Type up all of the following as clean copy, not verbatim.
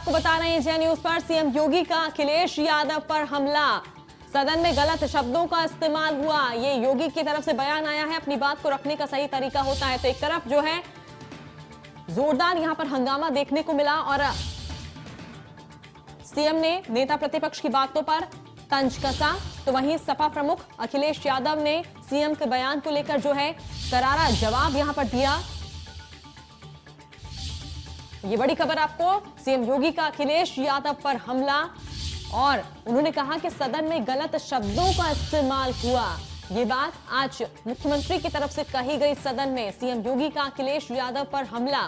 आपको बता रहे हैं जय न्यूज पर, सीएम योगी का अखिलेश यादव पर हमला, सदन में गलत शब्दों का इस्तेमाल हुआ। ये योगी की तरफ से बयान आया है, अपनी बात को रखने का सही तरीका होता है। तो एक तरफ जो है जोरदार यहां पर हंगामा देखने को मिला और सीएम ने नेता प्रतिपक्ष की बातों पर तंज कसा, तो वहीं सपा प्रमुख अखिलेश यादव ने सीएम के बयान को लेकर जो है करारा जवाब यहां पर दिया। ये बड़ी खबर आपको, सीएम योगी का अखिलेश यादव पर हमला और उन्होंने कहा कि सदन में गलत शब्दों का इस्तेमाल हुआ। ये बात आज मुख्यमंत्री की तरफ से कही गई सदन में। सीएम योगी का अखिलेश यादव पर हमला,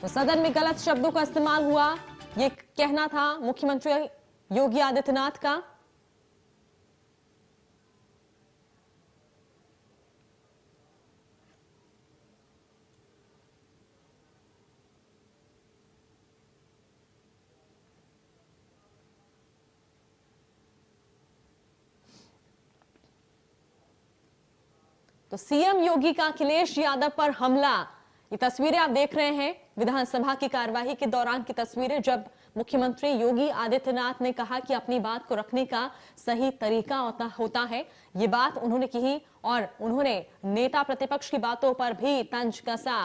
तो सदन में गलत शब्दों का इस्तेमाल हुआ, ये कहना था मुख्यमंत्री योगी आदित्यनाथ का। तो सीएम योगी का अखिलेश यादव पर हमला, ये तस्वीरें आप देख रहे हैं विधानसभा की कार्यवाही के दौरान की तस्वीरें, जब मुख्यमंत्री योगी आदित्यनाथ ने कहा कि अपनी बात को रखने का सही तरीका होता है। ये बात उन्होंने कही और उन्होंने नेता प्रतिपक्ष की बातों पर भी तंज कसा।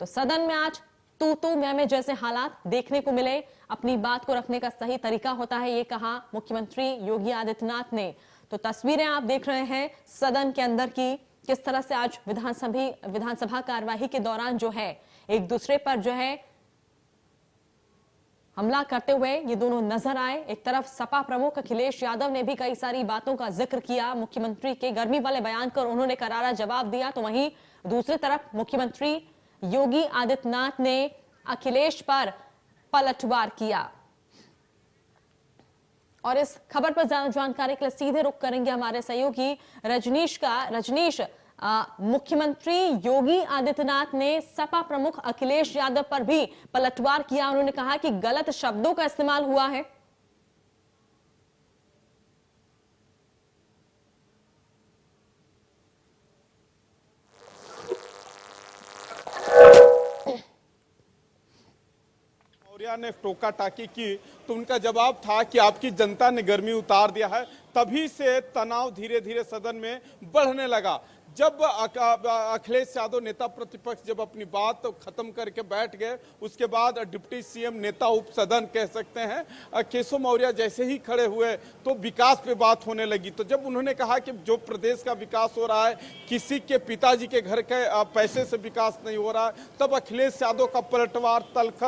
तो सदन में आज तू मैं जैसे हालात देखने को मिले। अपनी बात को रखने का सही तरीका होता है, ये कहा मुख्यमंत्री योगी आदित्यनाथ ने। तो तस्वीरें आप देख रहे हैं सदन के अंदर की, किस तरह से आज विधानसभा कार्यवाही के दौरान जो है एक दूसरे पर जो है हमला करते हुए ये दोनों नजर आए। एक तरफ सपा प्रमुख अखिलेश यादव ने भी कई सारी बातों का जिक्र किया, मुख्यमंत्री के गर्मी वाले बयान कर उन्होंने करारा जवाब दिया। तो वहीं दूसरी तरफ मुख्यमंत्री योगी आदित्यनाथ ने अखिलेश पर पलटवार किया। और इस खबर पर ज्यादा जानकारी के लिए सीधे रुख करेंगे हमारे सहयोगी रजनीश का। रजनीश, मुख्यमंत्री योगी आदित्यनाथ ने सपा प्रमुख अखिलेश यादव पर भी पलटवार किया। उन्होंने कहा कि गलत शब्दों का इस्तेमाल हुआ है। ने टोका टाकी की तो उनका जवाब था कि आपकी जनता ने गर्मी उतार दिया है। तभी से तनाव धीरे धीरे सदन में बढ़ने लगा। जब अखिलेश यादव नेता प्रतिपक्ष जब अपनी बात खत्म करके बैठ गए, उसके बाद डिप्टी सीएम नेता उप सदन कह सकते हैं केशव मौर्य जैसे ही खड़े हुए तो विकास पे बात होने लगी। तो जब उन्होंने कहा कि जो प्रदेश का विकास हो रहा है, किसी के पिताजी के घर के पैसे से विकास नहीं हो रहा है, तब अखिलेश यादव का पलटवार तल्ख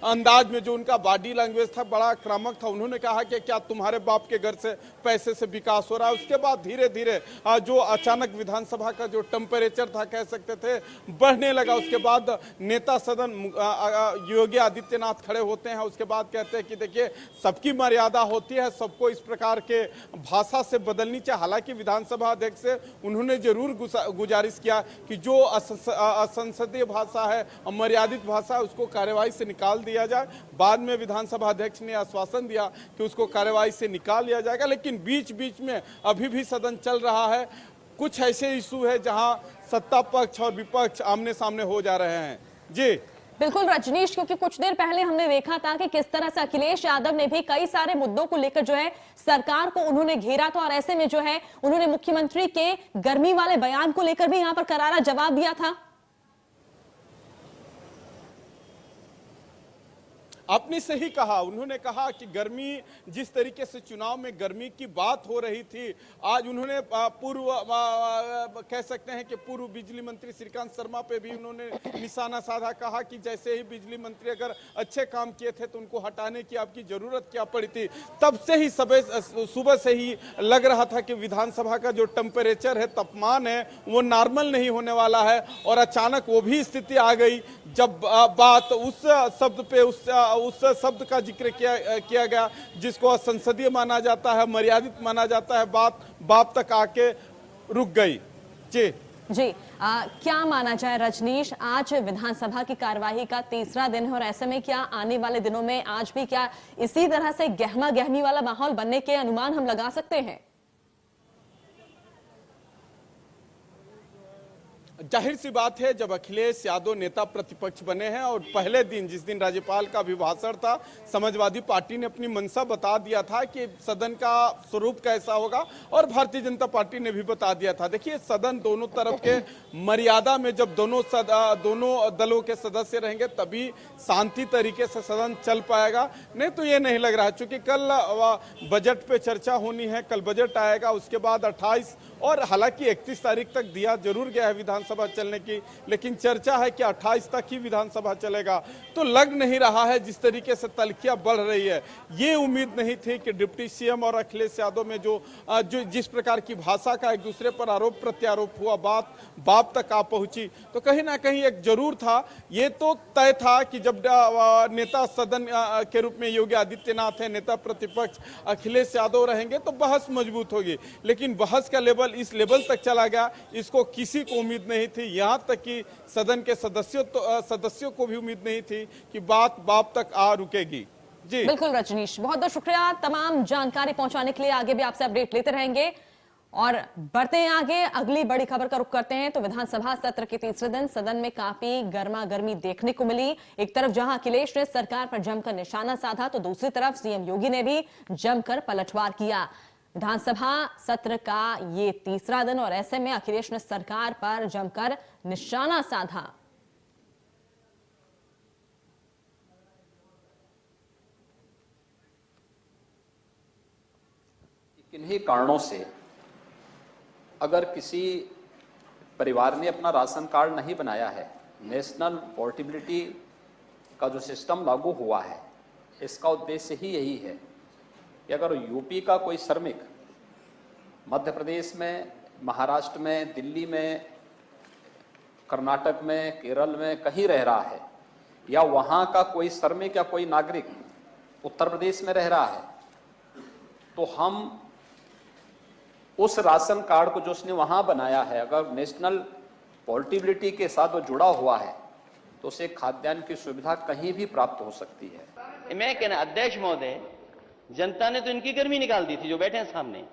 अंदाज में जो उनका बॉडी लैंग्वेज था बड़ा आक्रामक था। उन्होंने कहा कि क्या तुम्हारे बाप के घर से पैसे से विकास हो रहा है। उसके बाद धीरे धीरे जो अचानक विधानसभा का जो टेम्परेचर था कह सकते थे बढ़ने लगा। उसके बाद नेता सदन योगी आदित्यनाथ खड़े होते हैं। उसके बाद कहते हैं कि देखिए सबकी मर्यादा होती है, सबको इस प्रकार के भाषा से बदलनी चाहिए। हालांकि विधानसभा अध्यक्ष से उन्होंने जरूर गुजारिश किया कि जो असंसदीय भाषा है, मर्यादित भाषा है, उसको कार्यवाही से निकाल दिया जाए। बाद में विधानसभा अध्यक्ष ने आश्वासन दिया कि उसको कार्यवाही से निकाल लिया जाएगा। लेकिन बीच बीच में अभी भी सदन चल रहा है। कुछ ऐसे इशू है जहां सत्ता पक्ष और विपक्ष आमने सामने हो जा रहे हैं। जी बिल्कुल रजनीश, क्योंकि कुछ देर पहले हमने देखा था कि किस तरह से अखिलेश यादव ने भी कई सारे मुद्दों को लेकर जो है सरकार को उन्होंने घेरा था और ऐसे में जो है उन्होंने मुख्यमंत्री के गर्मी वाले बयान को लेकर भी यहां पर करारा जवाब दिया था। आपने सही कहा। उन्होंने कहा कि गर्मी जिस तरीके से चुनाव में गर्मी की बात हो रही थी, आज उन्होंने पूर्व कह सकते हैं कि पूर्व बिजली मंत्री श्रीकांत शर्मा पे भी उन्होंने निशाना साधा। कहा कि जैसे ही बिजली मंत्री अगर अच्छे काम किए थे तो उनको हटाने की आपकी जरूरत क्या पड़ी थी। तब से ही सुबह से ही लग रहा था कि विधानसभा का जो टेम्परेचर है, तापमान है, वो नॉर्मल नहीं होने वाला है। और अचानक वो भी स्थिति आ गई जब बात उस शब्द पे उस शब्द का जिक्र किया गया जिसको संसदीय माना जाता है, मर्यादित माना जाता है। बात तक आके रुक गई। जी क्या माना जाए रजनीश, आज विधानसभा की कार्यवाही का तीसरा दिन है और ऐसे में क्या आने वाले दिनों में आज भी क्या इसी तरह से गहमा गहमी वाला माहौल बनने के अनुमान हम लगा सकते हैं? जाहिर सी बात है, जब अखिलेश यादव नेता प्रतिपक्ष बने हैं और पहले दिन जिस दिन राज्यपाल का अभिभाषण था, समाजवादी पार्टी ने अपनी मंशा बता दिया था कि सदन का स्वरूप कैसा होगा, और भारतीय जनता पार्टी ने भी बता दिया था। देखिए, सदन दोनों तरफ के मर्यादा में जब दोनों दलों के सदस्य रहेंगे तभी शांति तरीके से सदन चल पाएगा, नहीं तो ये नहीं लग रहा है। चूंकि कल बजट पे चर्चा होनी है, कल बजट आएगा, उसके बाद 28 और हालांकि 31 तारीख तक दिया जरूर गया है विधानसभा चलने की, लेकिन चर्चा है कि 28 तक ही विधानसभा चलेगा। तो लग नहीं रहा है, जिस तरीके से तल्खियां बढ़ रही है, ये उम्मीद नहीं थी कि डिप्टी सीएम और अखिलेश यादव में जो जिस प्रकार की भाषा का एक दूसरे पर आरोप प्रत्यारोप हुआ, बाप तक आ पहुंची, तो कहीं ना कहीं एक जरूर था, ये तो तय था कि जब नेता सदन के रूप में योगी आदित्यनाथ है, नेता प्रतिपक्ष अखिलेश यादव रहेंगे तो बहस मजबूत होगी। लेकिन बहस का लेवल इस लेवल तक चला गया, इसको किसी को उम्मीद नहीं थी। यहां तक कि सदन के सदस्यों को भी उम्मीद नहीं थी कि बाप तक आ रुकेगी। जी बिल्कुल रजनीश, बहुत बहुत शुक्रिया तमाम जानकारी पहुंचाने के लिए। आगे भी आपसे अपडेट लेते रहेंगे और बढ़ते हैं आगे। अगली बड़ी खबर का रुख करते हैं तो विधानसभा सत्र के तीसरे दिन सदन में काफी गर्मा गर्मी देखने को मिली। एक तरफ जहां अखिलेश ने सरकार पर जमकर निशाना साधा तो दूसरी तरफ सीएम योगी ने भी जमकर पलटवार किया। विधानसभा सत्र का ये तीसरा दिन और ऐसे में अखिलेश ने सरकार पर जमकर निशाना साधा। किन्हीं कारणों से अगर किसी परिवार ने अपना राशन कार्ड नहीं बनाया है, नेशनल पोर्टेबिलिटी का जो सिस्टम लागू हुआ है, इसका उद्देश्य ही यही है कि अगर यूपी का कोई श्रमिक मध्य प्रदेश में, महाराष्ट्र में, दिल्ली में, कर्नाटक में, केरल में कहीं रह रहा है, या वहाँ का कोई श्रमिक या कोई नागरिक उत्तर प्रदेश में रह रहा है, तो हम उस राशन कार्ड को जो उसने वहाँ बनाया है, अगर नेशनल पोर्टेबिलिटी के साथ वो जुड़ा हुआ है, तो उसे खाद्यान्न की सुविधा कहीं भी प्राप्त हो सकती है। मैं कहना अध्यक्ष महोदय, जनता ने तो इनकी गर्मी निकाल दी थी जो बैठे हैं सामने।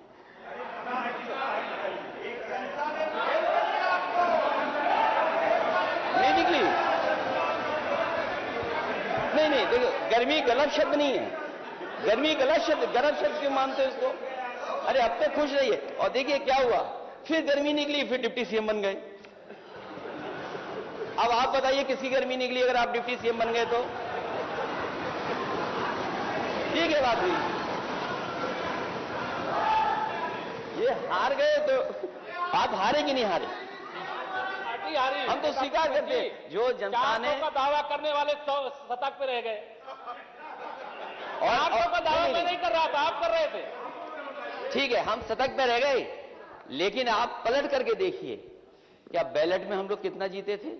नहीं निकली। नहीं देखो, गर्मी गलत शब्द नहीं है, गर्मी गलत शब्द, गलत शब्द क्यों मानते हो इसको? अरे अब तक खुश रहिए। और देखिए क्या हुआ, फिर गर्मी निकली, फिर डिप्टी सीएम बन गए। अब आप बताइए किसकी गर्मी निकली अगर आप डिप्टी सीएम बन गए तो? ठीक है बात हुई, ये हार गए तो आप हारे कि नहीं हारे? हम तो स्वीकार करते हैं, जो जनता ने का दावा करने वाले सतर्क पे रह गए। और का दावा मैं नहीं कर रहा था, आप कर रहे थे। ठीक है, हम सतर्क पे रह गए, लेकिन आप पलट करके देखिए, क्या बैलेट में हम लोग कितना जीते थे?